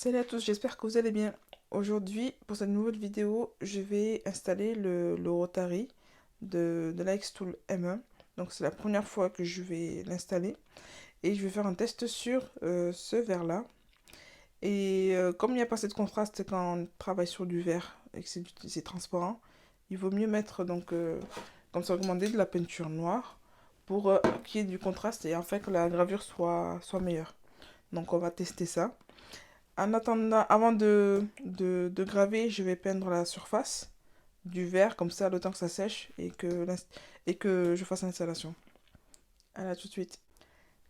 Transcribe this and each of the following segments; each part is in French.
Salut à tous, j'espère que vous allez bien. Aujourd'hui, pour cette nouvelle vidéo, je vais installer le Rotary de la Xtool M1. Donc c'est la première fois que je vais l'installer. Et je vais faire un test sur ce verre-là. Et comme il n'y a pas assez de contraste quand on travaille sur du verre et que c'est transparent, il vaut mieux mettre, donc, comme c'est recommandé, de la peinture noire pour qu'il y ait du contraste et en fait que la gravure soit meilleure. Donc on va tester ça. En attendant, avant de graver, je vais peindre la surface du verre, comme ça, le temps que ça sèche et que je fasse l'installation. Allez, à tout de suite.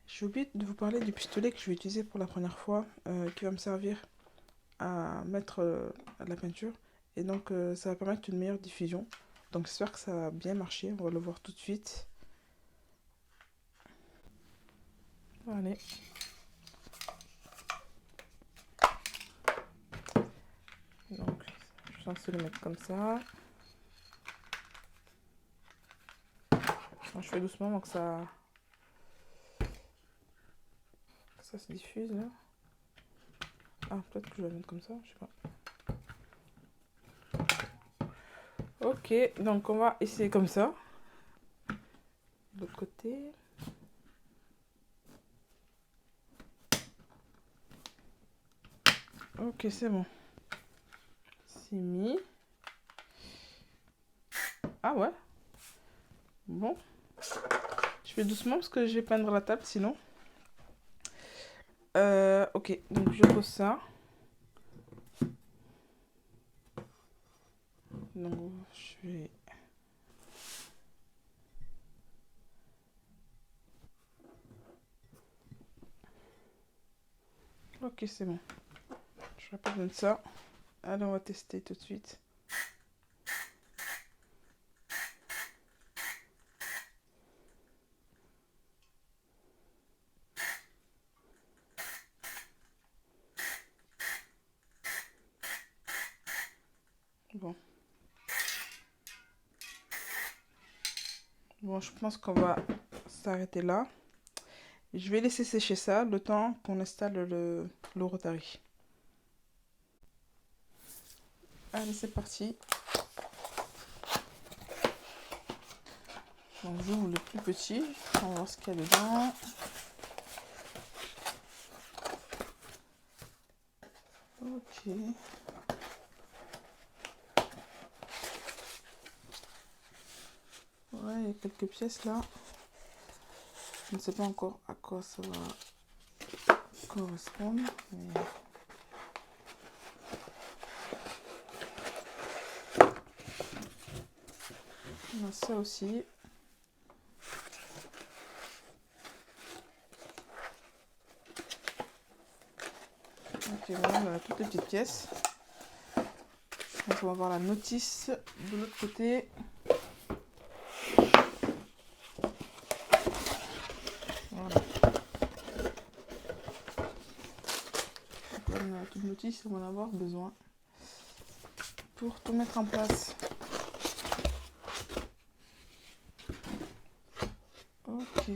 J'ai oublié de vous parler du pistolet que je vais utiliser pour la première fois, qui va me servir à mettre de la peinture. Et donc, ça va permettre une meilleure diffusion. Donc, j'espère que ça va bien marcher. On va le voir tout de suite. Allez. Donc, je suis censée le mettre comme ça. Je fais doucement donc ça se diffuse là. Ah, peut-être que je vais la mettre comme ça, je sais pas. Ok, donc on va essayer comme ça. De l'autre côté. Ok, c'est bon. C'est mis. Ah ouais. Bon. Je fais doucement parce que je vais peindre la table sinon. Ok, donc je pose ça. Donc je vais... Ok, c'est bon. Je n'ai pas besoin de ça. Allez, on va tester tout de suite. Bon. Bon, je pense qu'on va s'arrêter là. Je vais laisser sécher ça le temps qu'on installe le Rotary. Allez, c'est parti. Donc j'ouvre le plus petit. On va voir ce qu'il y a dedans. Ok. Ouais, il y a quelques pièces là. Je ne sais pas encore à quoi ça va correspondre. Mais... on a ça aussi. Ok, voilà, on a toutes les petites pièces. Donc on va voir la notice de l'autre côté. Voilà. Donc là, on a toute notice, on va en avoir besoin pour tout mettre en place. Ok.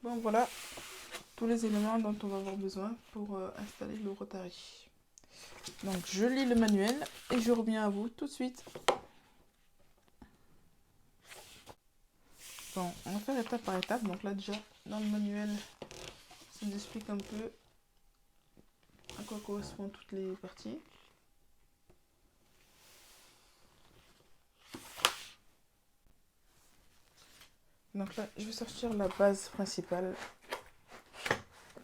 Bon voilà tous les éléments dont on va avoir besoin pour installer le Rotary. Donc je lis le manuel et je reviens à vous tout de suite. Bon, on va faire étape par étape. Donc là déjà, dans le manuel, ça nous explique un peu à quoi correspondent toutes les parties. Donc là, je vais sortir la base principale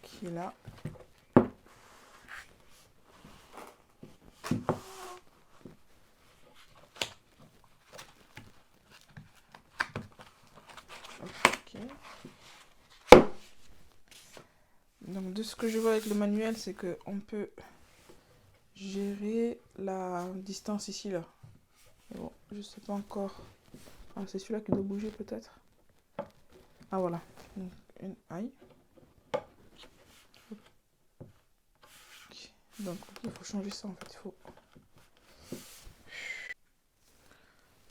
qui est là. Ok. Donc de ce que je vois avec le manuel, c'est qu'on peut gérer la distance ici là. Mais bon, je sais pas encore. Ah, c'est celui-là qui doit bouger peut-être. Ah voilà. Donc une aille. Donc il faut changer ça en fait. Il faut...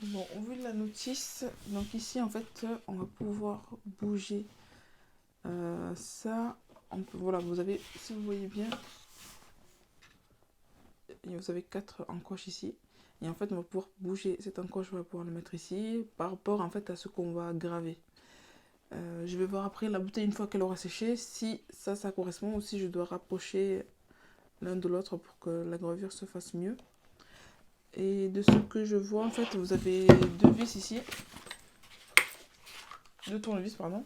Bon, au vu de la notice, donc ici en fait, on va pouvoir bouger ça. Voilà, vous avez, si vous voyez bien, vous avez 4 encoches ici. Et en fait, on va pouvoir bouger cette encoche, on va pouvoir le mettre ici par rapport en fait à ce qu'on va graver. Je vais voir après la bouteille une fois qu'elle aura séché si ça correspond ou si je dois rapprocher l'un de l'autre pour que la gravure se fasse mieux. Et de ce que je vois, en fait, vous avez deux vis ici. Deux tournevis, pardon.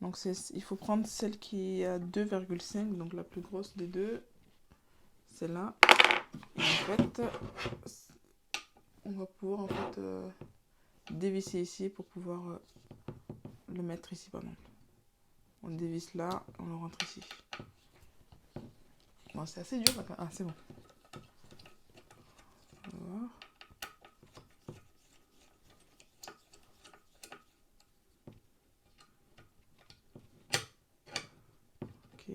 Donc il faut prendre celle qui est à 2,5, donc la plus grosse des deux. Celle-là. Et en fait, on va pouvoir en fait dévisser ici pour pouvoir le mettre ici, pardon. On dévisse là, on le rentre ici. Bon, c'est assez dur. Ah, c'est bon. On va voir. Ok.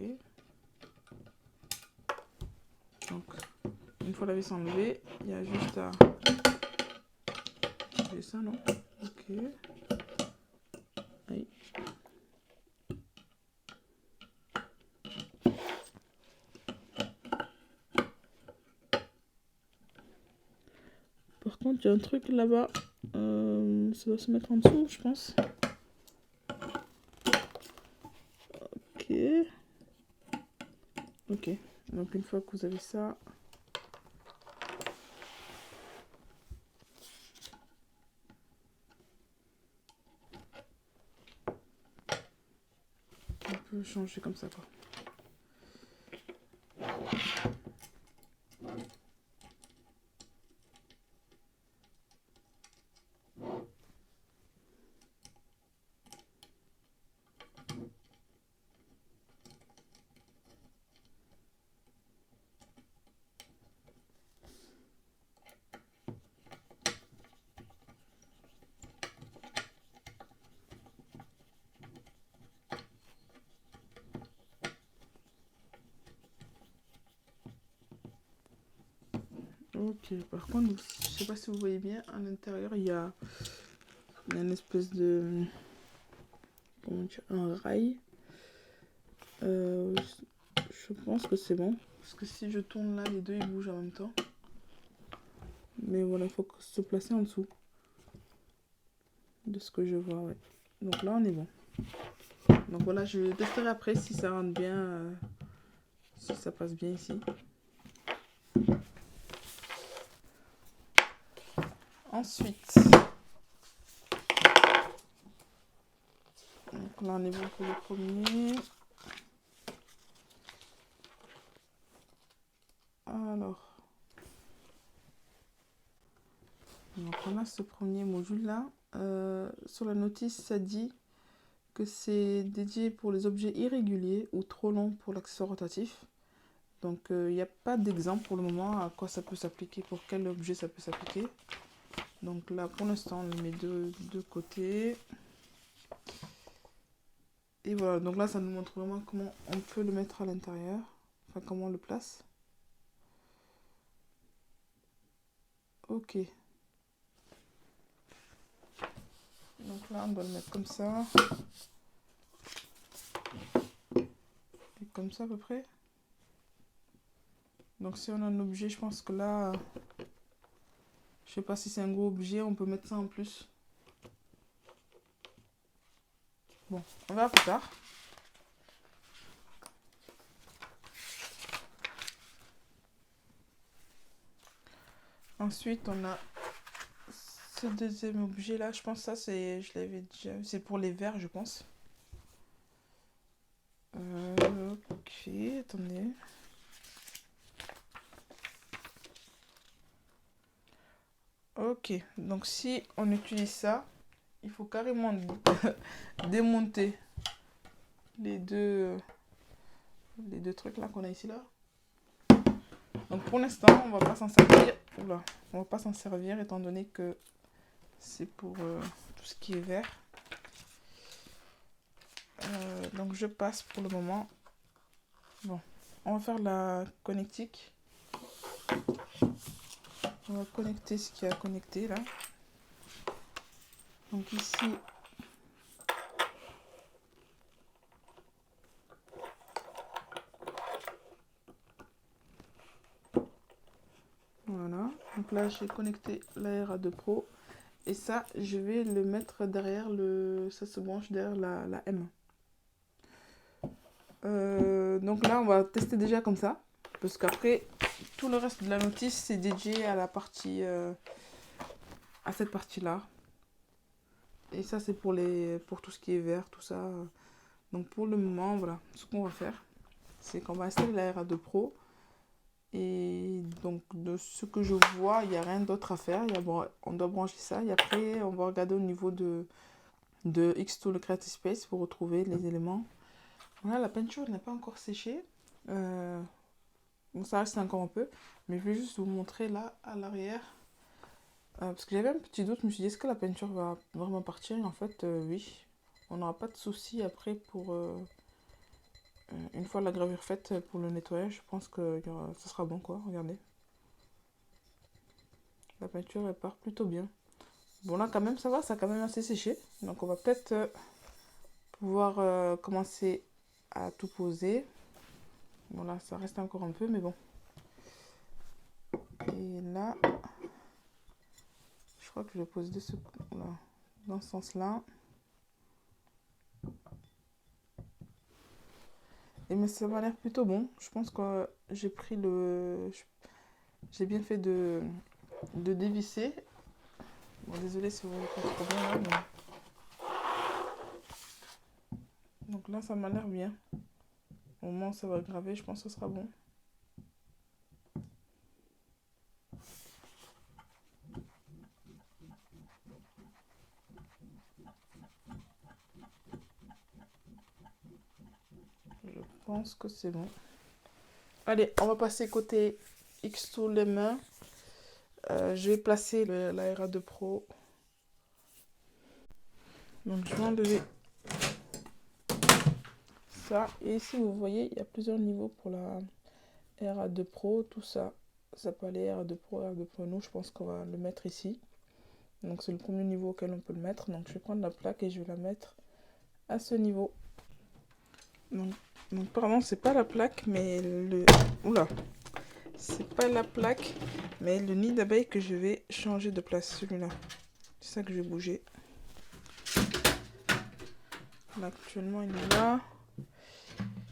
Donc, une fois la vis enlevée, il y a juste à... J'ai ça, non? Ok. Aïe. Par contre, il y a un truc là-bas. Ça doit se mettre en dessous, je pense. Ok. Ok. Donc, une fois que vous avez ça... On peut changer comme ça, quoi. Ok, par contre, je sais pas si vous voyez bien, à l'intérieur, il y a une espèce de... Comment dire? Un rail. Je pense que c'est bon. Parce que si je tourne là, les deux, ils bougent en même temps. Mais voilà, il faut se placer en dessous. De ce que je vois, ouais. Donc là, on est bon. Donc voilà, je testerai après si ça rentre bien, si ça passe bien ici. Ensuite, donc là, on est bon pour le premier. Alors, donc on a ce premier module là. Sur la notice, ça dit que c'est dédié pour les objets irréguliers ou trop longs pour l'accessoire rotatif. Donc il n'y a pas d'exemple pour le moment à quoi ça peut s'appliquer, pour quel objet ça peut s'appliquer. Donc là pour l'instant on le met de côté. Et voilà, donc là ça nous montre vraiment comment on peut le mettre à l'intérieur. Enfin comment on le place. Ok. Donc là on doit le mettre comme ça. Et comme ça à peu près. Donc si on a un objet, je pense que là... Je sais pas si c'est un gros objet, on peut mettre ça en plus. Bon, on verra plus tard. Ensuite, on a ce deuxième objet là. Je pense que ça, c'est... Je l'avais déjà... C'est pour les verres, je pense. Ok, attendez. Ok, donc si on utilise ça, il faut carrément démonter les deux trucs là qu'on a ici là. Donc pour l'instant, on va pas s'en servir. Oula, on va pas s'en servir étant donné que c'est pour tout ce qui est vert. Donc je passe pour le moment. Bon, on va faire la connectique. On va connecter ce qu'il y a à connecter là. Donc ici, voilà. Donc là, j'ai connecté la RA2 Pro. Et ça, je vais le mettre derrière le... Ça se branche derrière la M. Donc là, on va tester déjà comme ça. Parce qu'après, tout le reste de la notice, c'est dédié à la partie... à cette partie-là. Et ça, c'est pour tout ce qui est vert, tout ça. Donc pour le moment, voilà. Ce qu'on va faire, c'est qu'on va installer la RA2 Pro. Et donc, de ce que je vois, il n'y a rien d'autre à faire. On doit brancher ça. Et après, on va regarder au niveau de Xtool Creative Space pour retrouver les éléments. Voilà, la peinture n'est pas encore séchée. Bon, ça reste encore un peu. Mais je vais juste vous montrer là, à l'arrière. Parce que j'avais un petit doute. Je me suis dit, est-ce que la peinture va vraiment partir? Et en fait, oui. On n'aura pas de souci après pour... une fois la gravure faite pour le nettoyage, je pense que ça sera bon quoi, regardez. La peinture elle part plutôt bien. Bon là quand même ça va, ça a quand même assez séché. Donc on va peut-être pouvoir commencer à tout poser. Bon là ça reste encore un peu mais bon. Et là, je crois que je vais poser dans ce sens-là. Et mais ça m'a l'air plutôt bon. Je pense que j'ai pris j'ai bien fait de dévisser. Bon désolé si vous voyez pas trop bien là, mais... Donc là, ça m'a l'air bien. Au moment où ça va graver, je pense que ce sera bon. Je pense que c'est bon. Allez, on va passer côté Xtool les mains. Je vais placer la RA2 Pro. Donc je vais enlever ça. Et ici, vous voyez, il y a plusieurs niveaux pour la RA2 Pro. Tout ça, ça peut aller RA2 Pro, RA2 Pro. Nous, je pense qu'on va le mettre ici. Donc c'est le premier niveau auquel on peut le mettre. Donc je vais prendre la plaque et je vais la mettre à ce niveau. Donc pardon, c'est pas la plaque, mais le... Oula! C'est pas la plaque, mais le nid d'abeille que je vais changer de place, celui-là. C'est ça que je vais bouger. Là, actuellement, il est là.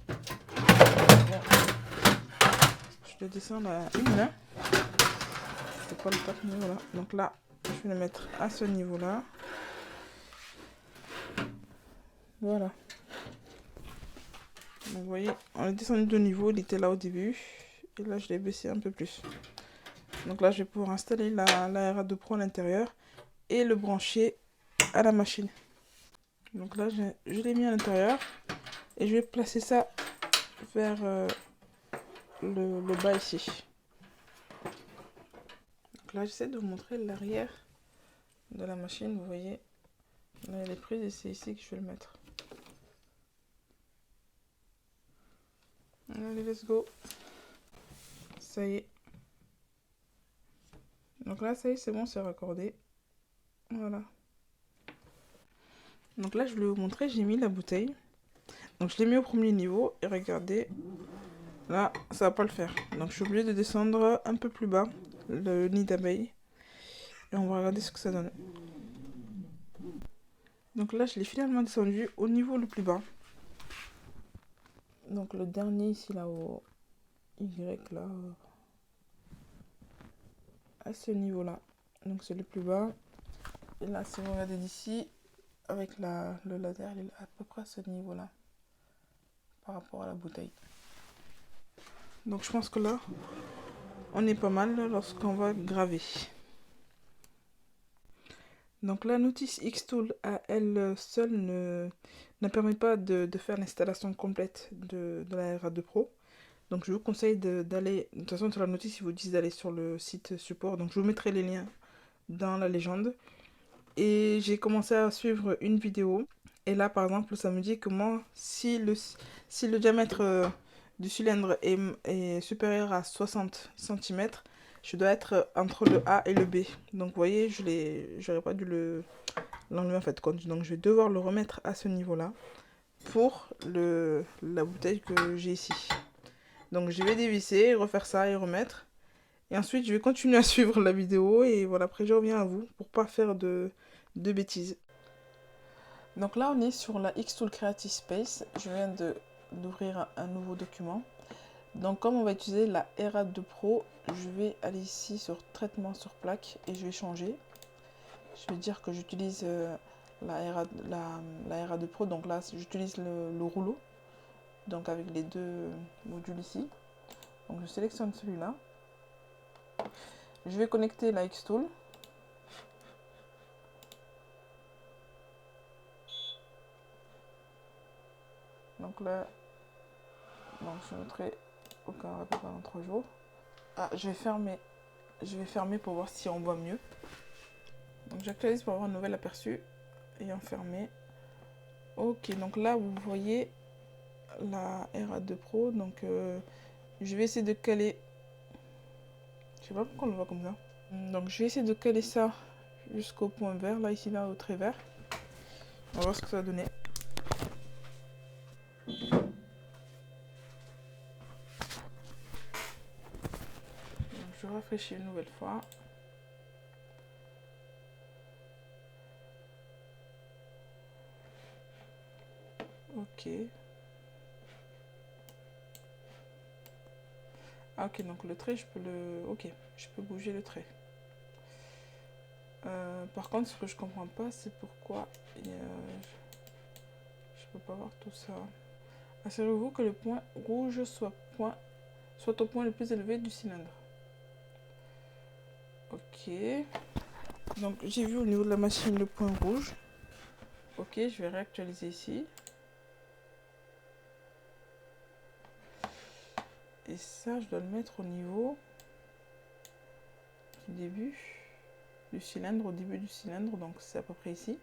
Bon. Je le descends à une là. C'est pas le top niveau là. Donc là, je vais le mettre à ce niveau-là. Voilà. Donc, vous voyez, on est descendu de niveau, il était là au début. Et là, je l'ai baissé un peu plus. Donc là, je vais pouvoir installer la RA2 Pro à l'intérieur et le brancher à la machine. Donc là, je l'ai mis à l'intérieur et je vais placer ça vers le bas ici. Donc là, j'essaie de vous montrer l'arrière de la machine. Vous voyez, là, elle est prise et c'est ici que je vais le mettre. Allez, let's go. Ça y est. Donc là, ça y est, c'est bon, c'est raccordé. Voilà. Donc là, je voulais vous montrer, j'ai mis la bouteille. Donc je l'ai mis au premier niveau et regardez, là, ça va pas le faire. Donc je suis obligée de descendre un peu plus bas le nid d'abeille. Et on va regarder ce que ça donne. Donc là, je l'ai finalement descendu au niveau le plus bas. Donc le dernier ici, là, au Y, là, à ce niveau-là. Donc c'est le plus bas. Et là, si vous regardez d'ici, avec le laser, il est à peu près à ce niveau-là. Par rapport à la bouteille. Donc je pense que là, on est pas mal lorsqu'on va graver. Donc la notice Xtool à elle seule ne permet pas de faire l'installation complète de la RA2 Pro. Donc je vous conseille d'aller, de toute façon sur la notice ils vous disent d'aller sur le site support. Donc je vous mettrai les liens dans la légende. Et j'ai commencé à suivre une vidéo. Et là par exemple ça me dit que moi, si le diamètre du cylindre est supérieur à 60 cm, je dois être entre le A et le B. Donc vous voyez, j'aurais pas dû l'enlever en fait. Donc je vais devoir le remettre à ce niveau-là pour la bouteille que j'ai ici. Donc je vais dévisser, refaire ça et remettre. Et ensuite je vais continuer à suivre la vidéo et voilà, après je reviens à vous pour pas faire de bêtises. Donc là on est sur la Xtool Creative Space. Je viens d'ouvrir un nouveau document. Donc comme on va utiliser la RA2 Pro, je vais aller ici sur traitement sur plaque et je vais changer. Je vais dire que j'utilise la RA2 Pro, donc là j'utilise le rouleau, donc avec les deux modules ici. Donc je sélectionne celui-là. Je vais connecter la Xtool. Donc là, donc je mettrai aucun rappel pendant 3 jours. Ah, je vais fermer pour voir si on voit mieux. Donc j'actualise pour avoir un nouvel aperçu et enfermer. Ok, donc là vous voyez la RA2 Pro. Donc je vais essayer de caler. Je sais pas pourquoi on le voit comme ça. Donc je vais essayer de caler ça jusqu'au point vert, là ici là au trait vert. On va voir ce que ça va donner. Donc, je rafraîchis une nouvelle fois. Ok. Ah ok, donc le trait, je peux Ok, je peux bouger le trait. Par contre, ce que je comprends pas, c'est pourquoi je peux pas voir tout ça. Assurez-vous que le point rouge soit au point le plus élevé du cylindre. Ok. Donc j'ai vu au niveau de la machine le point rouge. Ok, je vais réactualiser ici. Et ça, je dois le mettre au niveau du début du cylindre, au début du cylindre, donc c'est à peu près ici.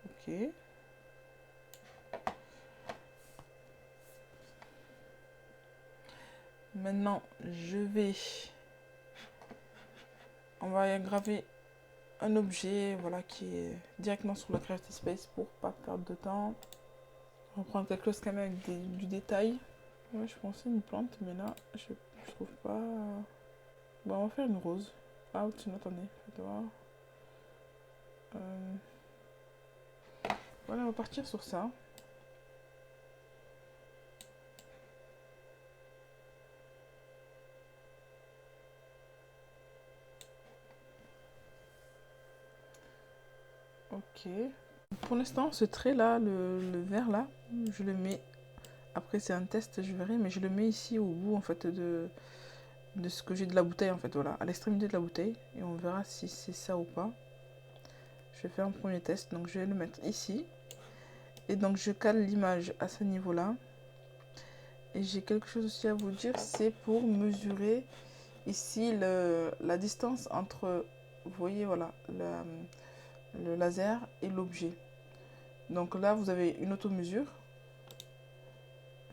Ok. Maintenant, on va graver un objet, voilà, qui est directement sur la Creative Space pour pas perdre de temps. On va prendre quelque chose quand même avec du détail. Ouais, je pensais une plante, mais là, je trouve pas. Bon, on va faire une rose. Ah, tiens, attendez, faites voir. Voilà, on va partir sur ça. Ok. Pour l'instant, ce trait là, le vert là, je le mets. Après, c'est un test, je verrai, mais je le mets ici au bout en fait de ce que j'ai de la bouteille en fait, voilà, à l'extrémité de la bouteille. Et on verra si c'est ça ou pas. Je vais faire un premier test, donc je vais le mettre ici. Et donc je cale l'image à ce niveau-là. Et j'ai quelque chose aussi à vous dire, c'est pour mesurer ici la distance entre, vous voyez, voilà, le laser et l'objet. Donc là, vous avez une automesure.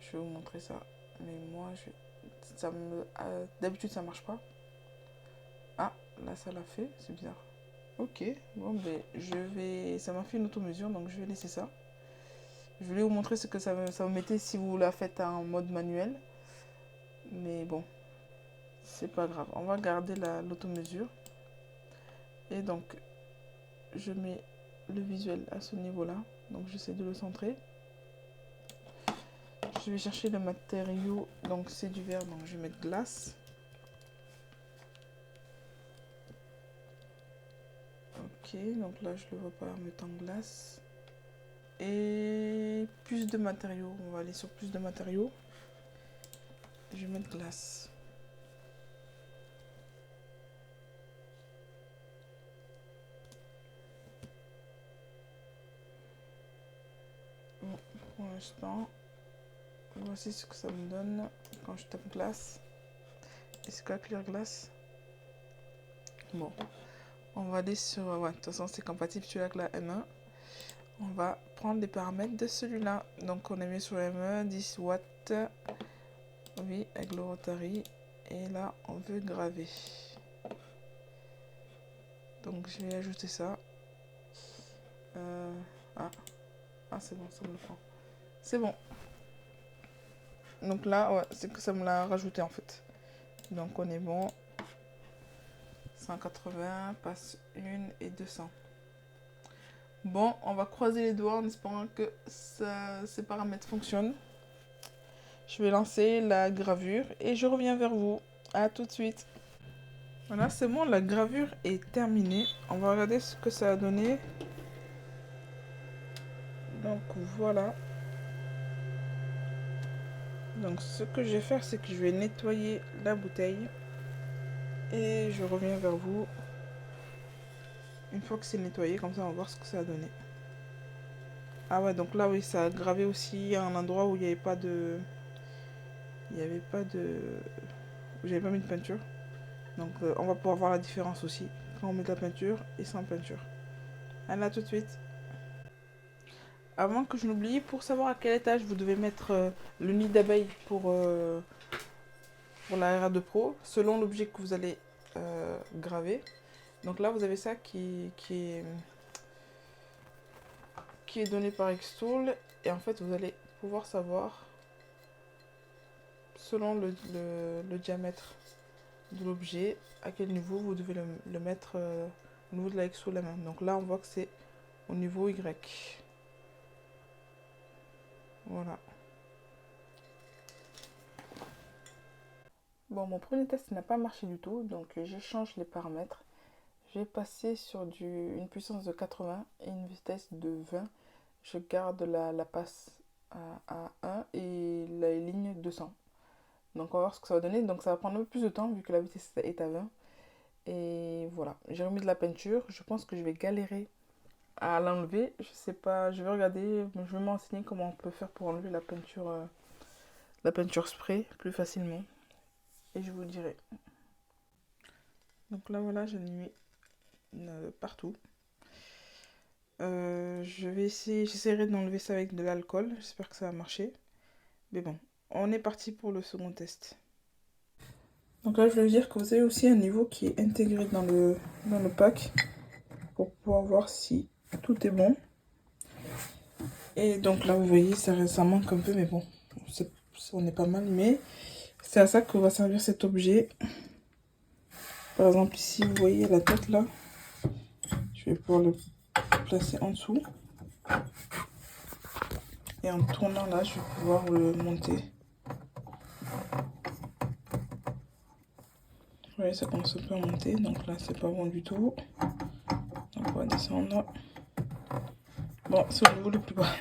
Je vais vous montrer ça. Mais moi, d'habitude, ça marche pas. Ah, là, ça l'a fait. C'est bizarre. Ok, bon, ben, ça m'a fait une automesure, donc je vais laisser ça. Je voulais vous montrer ce que ça vous mettait si vous la faites en mode manuel. Mais bon, c'est pas grave. On va garder l'automesure. Et donc, je mets le visuel à ce niveau-là. Donc, j'essaie de le centrer. Je vais chercher le matériau. Donc, c'est du verre. Donc, je vais mettre glace. Ok, donc là, je le vois pas en mettant glace. Et plus de matériaux. On va aller sur plus de matériaux. Je vais mettre glace. Bon, pour l'instant, voici ce que ça me donne quand je tape glace. Est-ce que clear glace? Bon, on va aller sur... Ouais, de toute façon, c'est compatible celui-là avec la M1. On va prendre les paramètres de celui-là. Donc, on a mis sur M1 10 watts. Oui, avec le Rotary. Et là, on veut graver. Donc je vais ajouter ça. Ah, c'est bon, ça me le prend. C'est bon. Donc là, ouais, c'est que ça me l'a rajouté en fait. Donc on est bon. 180, passe 1 et 200. Bon, on va croiser les doigts en espérant que ces paramètres fonctionnent. Je vais lancer la gravure et je reviens vers vous. À tout de suite. Voilà, c'est bon, la gravure est terminée. On va regarder ce que ça a donné. Donc voilà. Donc ce que je vais faire, c'est que je vais nettoyer la bouteille. Et je reviens vers vous une fois que c'est nettoyé. Comme ça, on va voir ce que ça a donné. Ah ouais, donc là, oui, ça a gravé aussi à un endroit où il n'y avait pas de... Il n'y avait pas de... J'avais pas mis de peinture. Donc on va pouvoir voir la différence aussi quand on met de la peinture et sans peinture. Allez, à tout de suite. Avant que je n'oublie, pour savoir à quel étage vous devez mettre le nid d'abeille pour la RA2 Pro, selon l'objet que vous allez graver. Donc là, vous avez ça qui est donné par Xtool. Et en fait, vous allez pouvoir savoir, selon le diamètre de l'objet, à quel niveau vous devez le mettre au niveau de la Xtool M1. Donc là, on voit que c'est au niveau Y. Voilà. Bon, mon premier test n'a pas marché du tout, donc je change les paramètres. Je vais passer sur une puissance de 80 et une vitesse de 20. Je garde la passe à 1 et la ligne 200. Donc on va voir ce que ça va donner. Donc ça va prendre un peu plus de temps vu que la vitesse est à 20. Et voilà, j'ai remis de la peinture. Je pense que je vais galérer à l'enlever. Je sais pas, je vais regarder, je vais m'enseigner comment on peut faire pour enlever la peinture spray plus facilement. Et je vous le dirai. Donc là voilà, j'en ai mis partout. J'essaierai d'enlever ça avec de l'alcool. J'espère que ça va marcher. Mais bon, on est parti pour le second test. Donc là, je veux dire que vous avez aussi un niveau qui est intégré dans le pack pour pouvoir voir si tout est bon. Et donc là, vous voyez, ça manque un peu, mais bon, on est pas mal. Mais c'est à ça que va servir cet objet. Par exemple, ici, vous voyez la tête là. Je vais pouvoir le placer en dessous. Et en tournant là, je vais pouvoir le monter. Vous voyez, ça commence un peu à monter. Donc là, c'est pas bon du tout. Donc on va descendre. Bon, c'est au niveau le plus bas.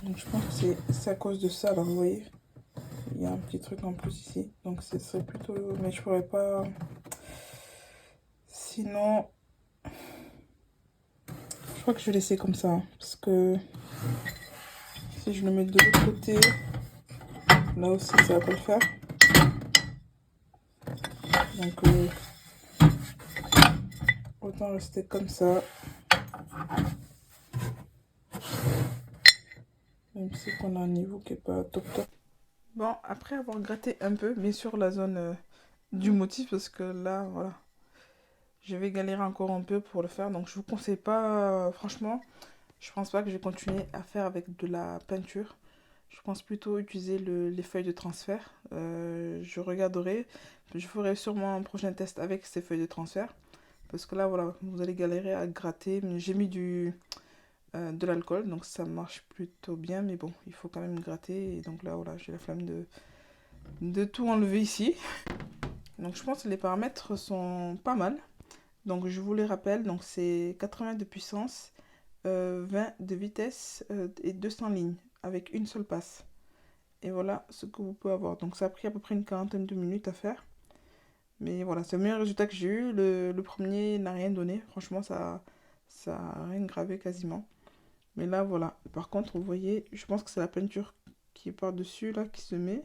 Donc je pense que c'est à cause de ça, là, vous voyez. Il y a un petit truc en plus ici. Donc ce serait plutôt... Mais je pourrais pas... Sinon... Je crois que je vais laisser comme ça. Hein, parce que... Si je le mets de l'autre côté... Là aussi, ça va pas le faire. Donc... autant rester comme ça. Même si on a un niveau qui est pas top top. Bon, après avoir gratté un peu, bien sûr, la zone du motif, parce que là, voilà, je vais galérer encore un peu pour le faire. Donc, je vous conseille pas, franchement, je pense pas que je vais continuer à faire avec de la peinture. Je pense plutôt utiliser les feuilles de transfert. Je regarderai, je ferai sûrement un prochain test avec ces feuilles de transfert. Parce que là, voilà, vous allez galérer à gratter. J'ai mis de l'alcool, donc ça marche plutôt bien, mais bon, il faut quand même gratter. Et donc là, voilà, j'ai la flemme de tout enlever ici. Donc je pense que les paramètres sont pas mal. Donc je vous les rappelle, donc c'est 80 de puissance, 20 de vitesse et 200 lignes avec une seule passe. Et voilà ce que vous pouvez avoir. Donc ça a pris à peu près une quarantaine de minutes à faire. Mais voilà, c'est le meilleur résultat que j'ai eu. Le premier n'a rien donné. Franchement, ça a rien gravé quasiment. Mais là, voilà. Par contre, vous voyez, je pense que c'est la peinture qui est par-dessus, là, qui se met.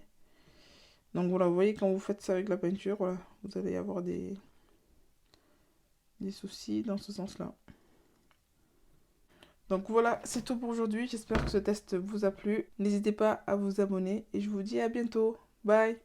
Donc voilà, vous voyez, quand vous faites ça avec la peinture, voilà, vous allez avoir des soucis dans ce sens-là. Donc voilà, c'est tout pour aujourd'hui. J'espère que ce test vous a plu. N'hésitez pas à vous abonner et je vous dis à bientôt. Bye!